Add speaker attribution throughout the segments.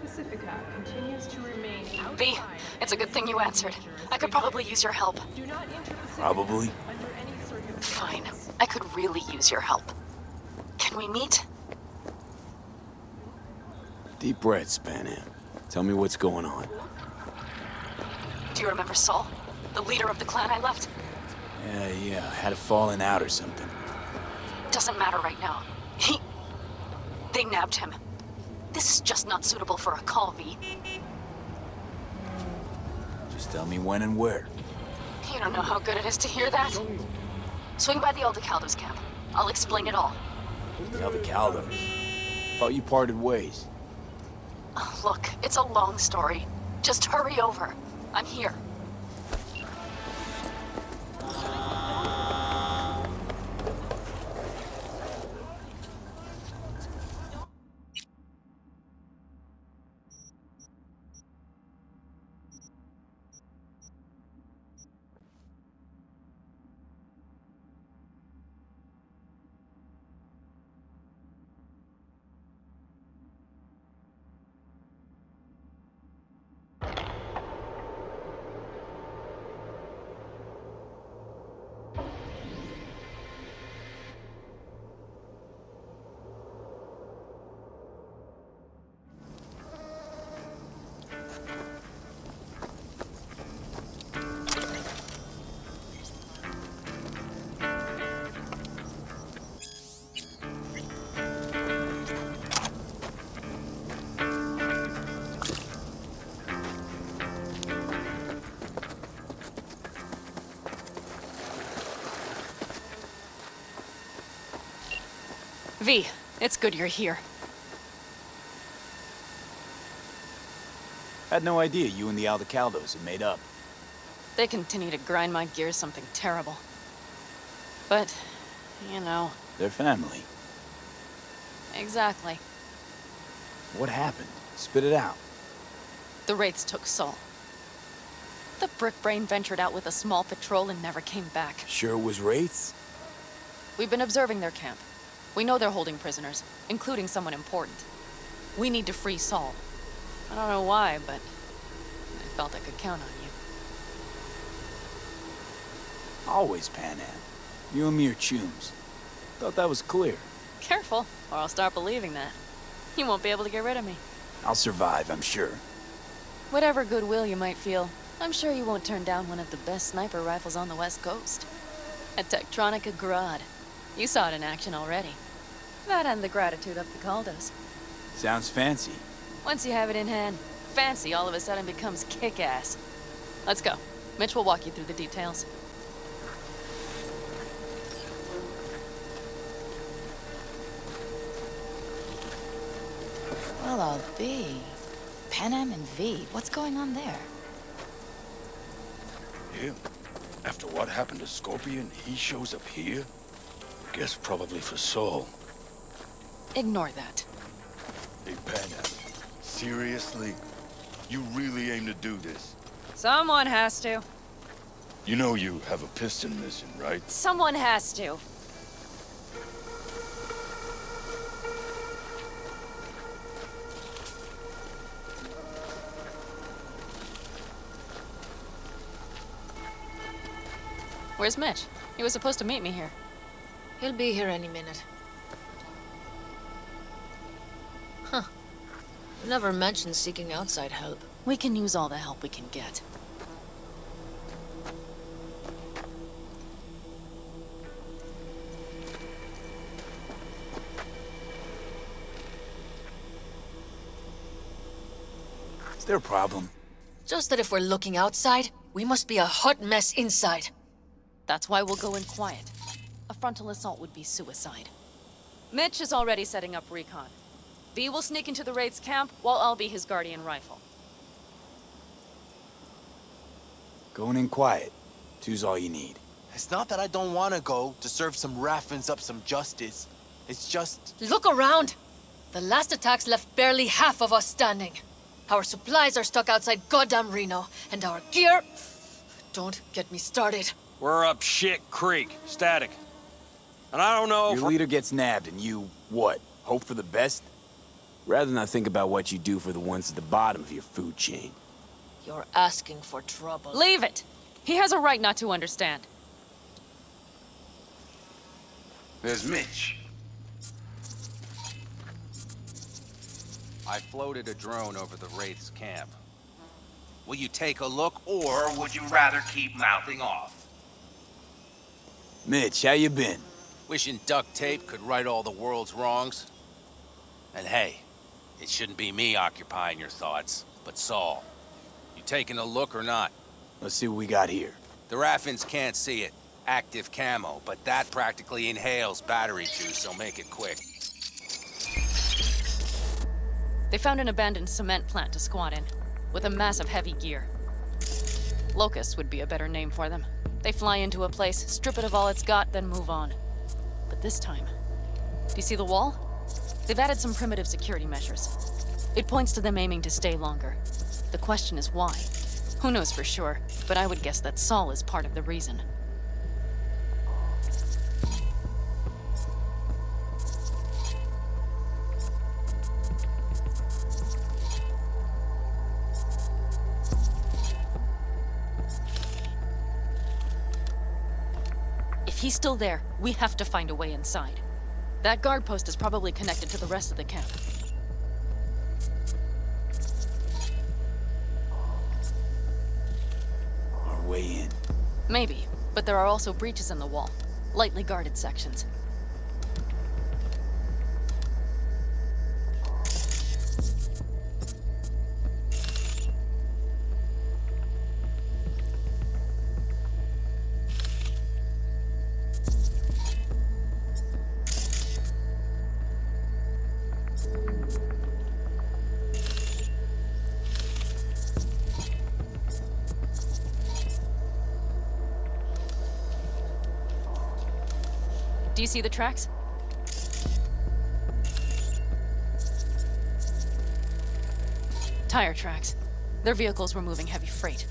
Speaker 1: Pacifica continues to remain outside.
Speaker 2: V, it's a good thing you answered. I could probably use your help.
Speaker 1: Do not enter Pacifica
Speaker 3: Probably?
Speaker 1: under any circumstances.
Speaker 2: Fine. I could really use your help. Can we meet?
Speaker 3: Deep breaths, Panam. Tell me what's going on.
Speaker 2: Do you remember Saul? The leader of the clan I left?
Speaker 3: Yeah, had a falling out or something.
Speaker 2: Doesn't matter right now. They nabbed him. This is just not suitable for a call, V.
Speaker 3: Just tell me when and where.
Speaker 2: You don't know how good it is to hear that. Swing by the Aldecaldos camp. I'll explain it all.
Speaker 3: Tell the Caldos. Thought you parted ways.
Speaker 2: Look, it's a long story. Just hurry over. I'm here. V, it's good you're here.
Speaker 3: Had no idea you and the Aldecaldos had made up.
Speaker 2: They continue to grind my gears something terrible. But, you know...
Speaker 3: They're family.
Speaker 2: Exactly.
Speaker 3: What happened? Spit it out.
Speaker 2: The Wraiths took Saul. The Brickbrain ventured out with a small patrol and never came back.
Speaker 3: Sure it was Wraiths?
Speaker 2: We've been observing their camp. We know they're holding prisoners, including someone important. We need to free Saul. I don't know why, but I felt I could count on you.
Speaker 3: Always, Panam. You and me are chums. Thought that was clear.
Speaker 2: Careful, or I'll start believing that. You won't be able to get rid of me.
Speaker 3: I'll survive, I'm sure.
Speaker 2: Whatever goodwill you might feel, I'm sure you won't turn down one of the best sniper rifles on the West Coast. A Tektronica Grad. You saw it in action already. That and the gratitude of the Caldos.
Speaker 3: Sounds fancy.
Speaker 2: Once you have it in hand, fancy all of a sudden becomes kick-ass. Let's go. Mitch will walk you through the details.
Speaker 4: Well, I'll be. Panam and V, what's going on there?
Speaker 5: Him? After what happened to Scorpion, he shows up here? Guess probably for Saul.
Speaker 2: Ignore that.
Speaker 5: Hey, Panam, seriously? You really aim to do this?
Speaker 2: Someone has to.
Speaker 5: You know you have a piston mission, right?
Speaker 2: Someone has to. Where's Mitch? He was supposed to meet me here.
Speaker 4: He'll be here any minute. Huh. Never mentioned seeking outside help.
Speaker 2: We can use all the help we can get.
Speaker 3: Is there a problem?
Speaker 4: Just that if we're looking outside, we must be a hot mess inside.
Speaker 2: That's why we'll go in quiet. A frontal assault would be suicide. Mitch is already setting up recon. V will sneak into the Wraith's camp, while I'll be his guardian rifle.
Speaker 3: Going in quiet. Two's all you need.
Speaker 6: It's not that I don't want to go to serve some Raffins up some justice. It's just...
Speaker 4: Look around! The last attacks left barely half of us standing. Our supplies are stuck outside goddamn Reno, and our gear... Don't get me started.
Speaker 7: We're up shit creek, static. And I don't know if
Speaker 3: Your leader gets nabbed and you, what, hope for the best? Rather not think about what you do for the ones at the bottom of your food chain.
Speaker 4: You're asking for trouble.
Speaker 2: Leave it! He has a right not to understand.
Speaker 8: There's Mitch. I floated a drone over the Wraith's camp. Will you take a look, or would you rather keep mouthing off?
Speaker 3: Mitch, how you been?
Speaker 8: Wishing duct tape could right all the world's wrongs? And hey, it shouldn't be me occupying your thoughts, but Saul. You taking a look or not?
Speaker 3: Let's see what we got here.
Speaker 8: The Raffins can't see it. Active camo, but that practically inhales battery juice, so make it quick.
Speaker 2: They found an abandoned cement plant to squat in, with a massive heavy gear. Locusts would be a better name for them. They fly into a place, strip it of all it's got, then move on. But this time... Do you see the wall? They've added some primitive security measures. It points to them aiming to stay longer. The question is why? Who knows for sure, but I would guess that Saul is part of the reason. If he's still there, we have to find a way inside. That guard post is probably connected to the rest of the camp.
Speaker 3: Our way in.
Speaker 2: Maybe, but there are also breaches in the wall. Lightly guarded sections. Do you see the tracks? Tire tracks. Their vehicles were moving heavy freight.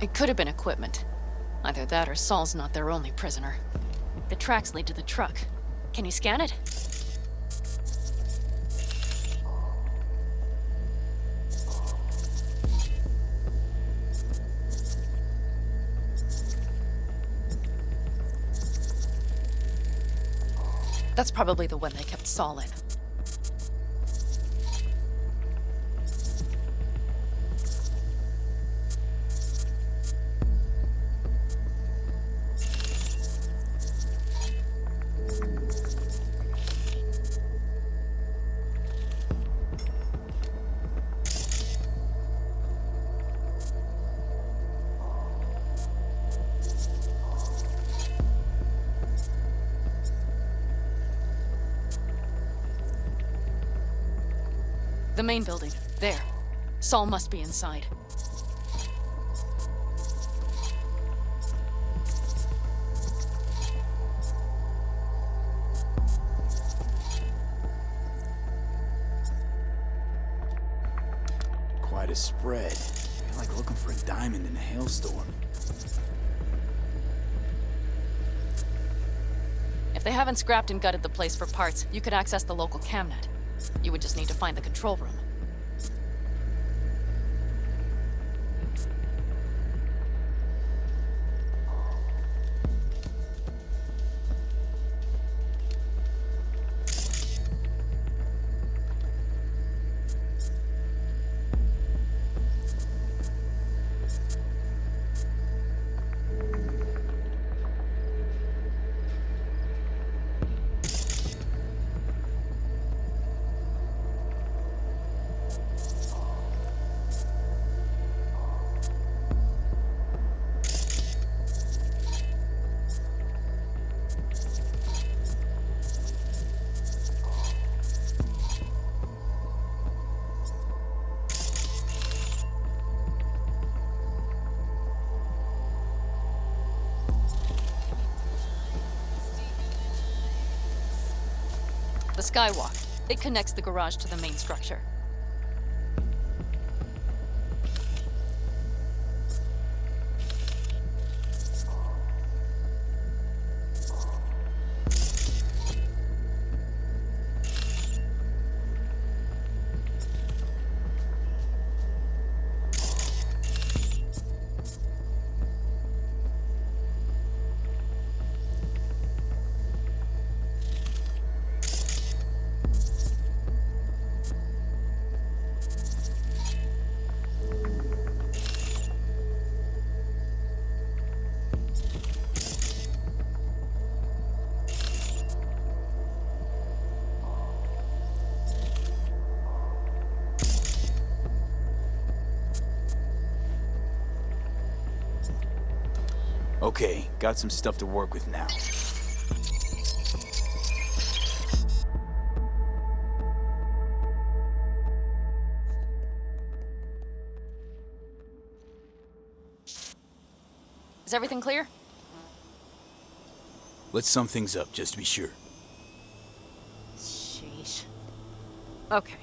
Speaker 2: It could have been equipment. Either that or Saul's not their only prisoner. The tracks lead to the truck. Can you scan it? That's probably the one they kept Saul in. The main building. There. Saul must be inside.
Speaker 3: Quite a spread. I feel like looking for a diamond in a hailstorm.
Speaker 2: If they haven't scrapped and gutted the place for parts, you could access the local camnet. You would just need to find the control room. The skywalk. It connects the garage to the main structure.
Speaker 3: Okay, got some stuff to work with now.
Speaker 2: Is everything clear?
Speaker 3: Let's sum things up, just to be sure.
Speaker 2: Sheesh. Okay.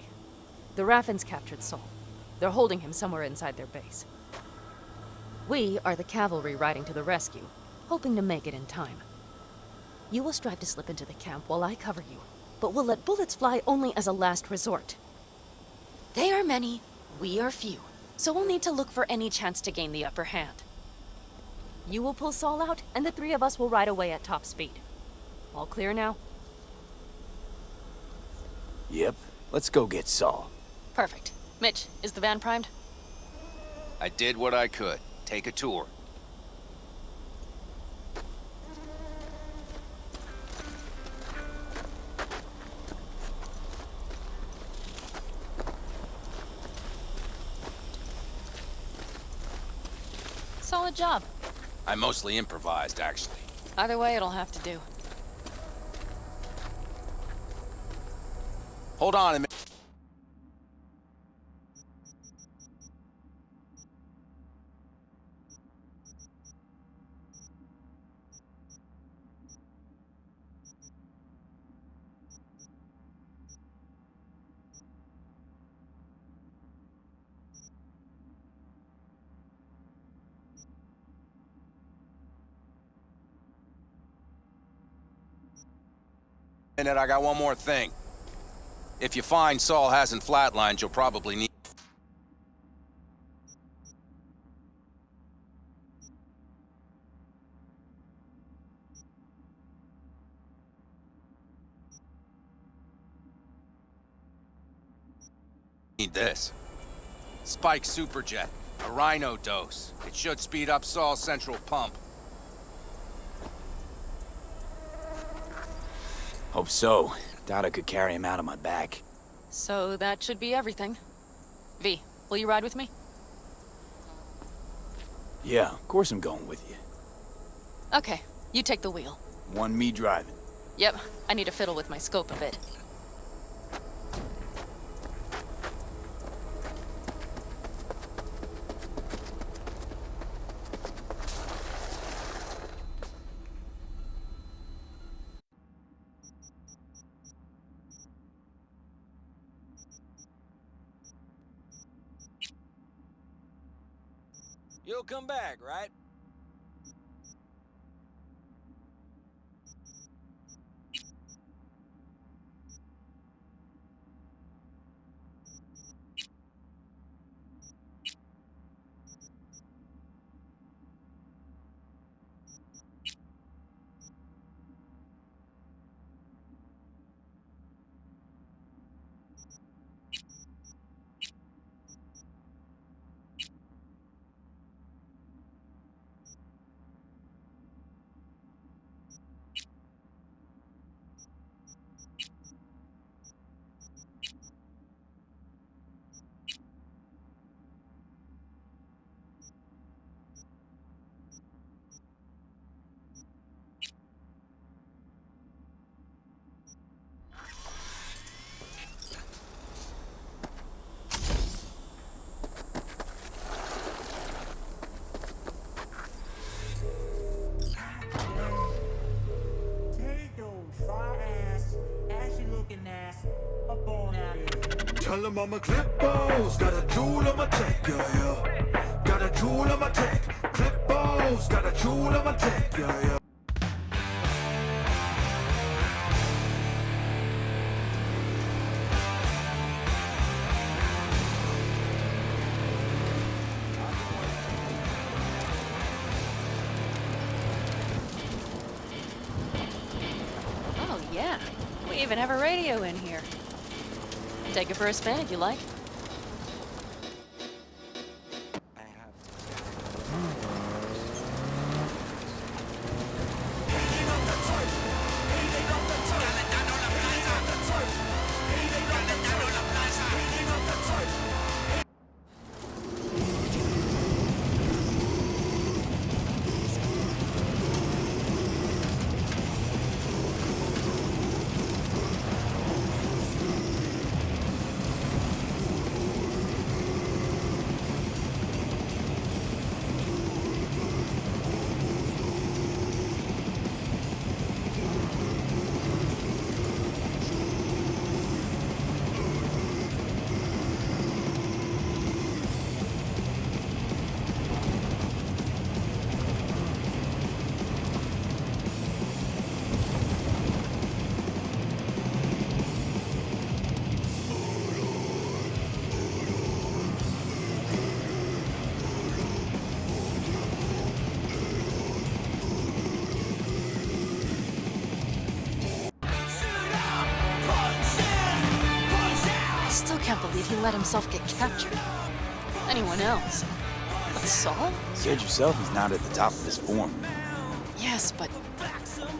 Speaker 2: The Raffens captured Saul. They're holding him somewhere inside their base. We are the cavalry riding to the rescue, hoping to make it in time. You will strive to slip into the camp while I cover you, but we'll let bullets fly only as a last resort. They are many, we are few, so we'll need to look for any chance to gain the upper hand. You will pull Saul out, and the three of us will ride away at top speed. All clear now?
Speaker 3: Yep, let's go get Saul.
Speaker 2: Perfect. Mitch, is the van primed?
Speaker 8: I did what I could. Take a tour.
Speaker 2: Solid job.
Speaker 8: I mostly improvised, actually.
Speaker 2: Either way, it'll have to do.
Speaker 8: Hold on a minute. I got one more thing. If you find Saul hasn't flatlined, you'll probably need this. Spike Superjet, a Rhino dose. It should speed up Saul's central pump.
Speaker 3: Hope so. Doubt I could carry him out on my back.
Speaker 2: So that should be everything. V, will you ride with me?
Speaker 3: Yeah, of course I'm going with you.
Speaker 2: Okay, you take the wheel.
Speaker 3: One me driving.
Speaker 2: Yep, I need to fiddle with my scope a bit.
Speaker 7: You'll come back, right?
Speaker 9: Tell him I'm a clip-bows, got a jewel on my tech, yeah, yeah. Got a jewel on my tech, clip-bows, got a jewel on my tech, yeah, yeah.
Speaker 2: Oh, yeah. We even have a radio in here. Take it for a spin if you like. I still can't believe he let himself get captured. Anyone else? But Saul?
Speaker 3: Said yourself he's not at the top of his form.
Speaker 2: Yes, but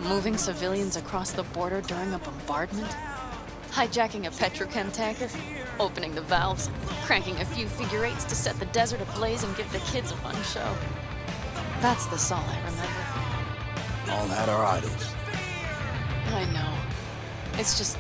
Speaker 2: moving civilians across the border during a bombardment? Hijacking a petrochem tanker? Opening the valves? Cranking a few figure eights to set the desert ablaze and give the kids a fun show? That's the Saul I remember.
Speaker 3: All had our idols.
Speaker 2: I know. It's just...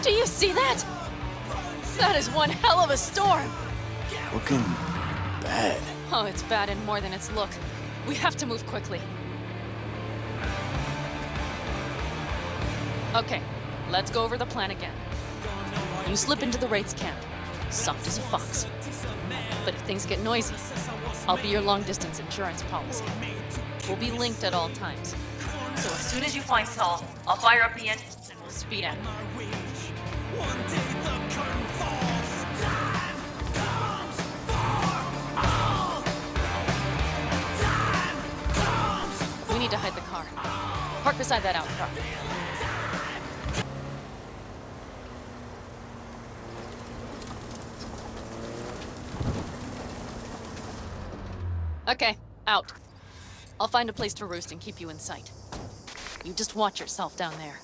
Speaker 2: Do you see that? That is one hell of a storm!
Speaker 3: Looking bad.
Speaker 2: Oh, it's bad and more than its look. We have to move quickly. Okay, let's go over the plan again. You slip into the Wraith's camp, soft as a fox. But if things get noisy, I'll be your long-distance insurance policy. We'll be linked at all times. So as soon as you find Saul, I'll fire up the engines and we'll speed out. We need to hide the car. Park beside that outcrop. Okay, out. I'll find a place to roost and keep you in sight. You just watch yourself down there.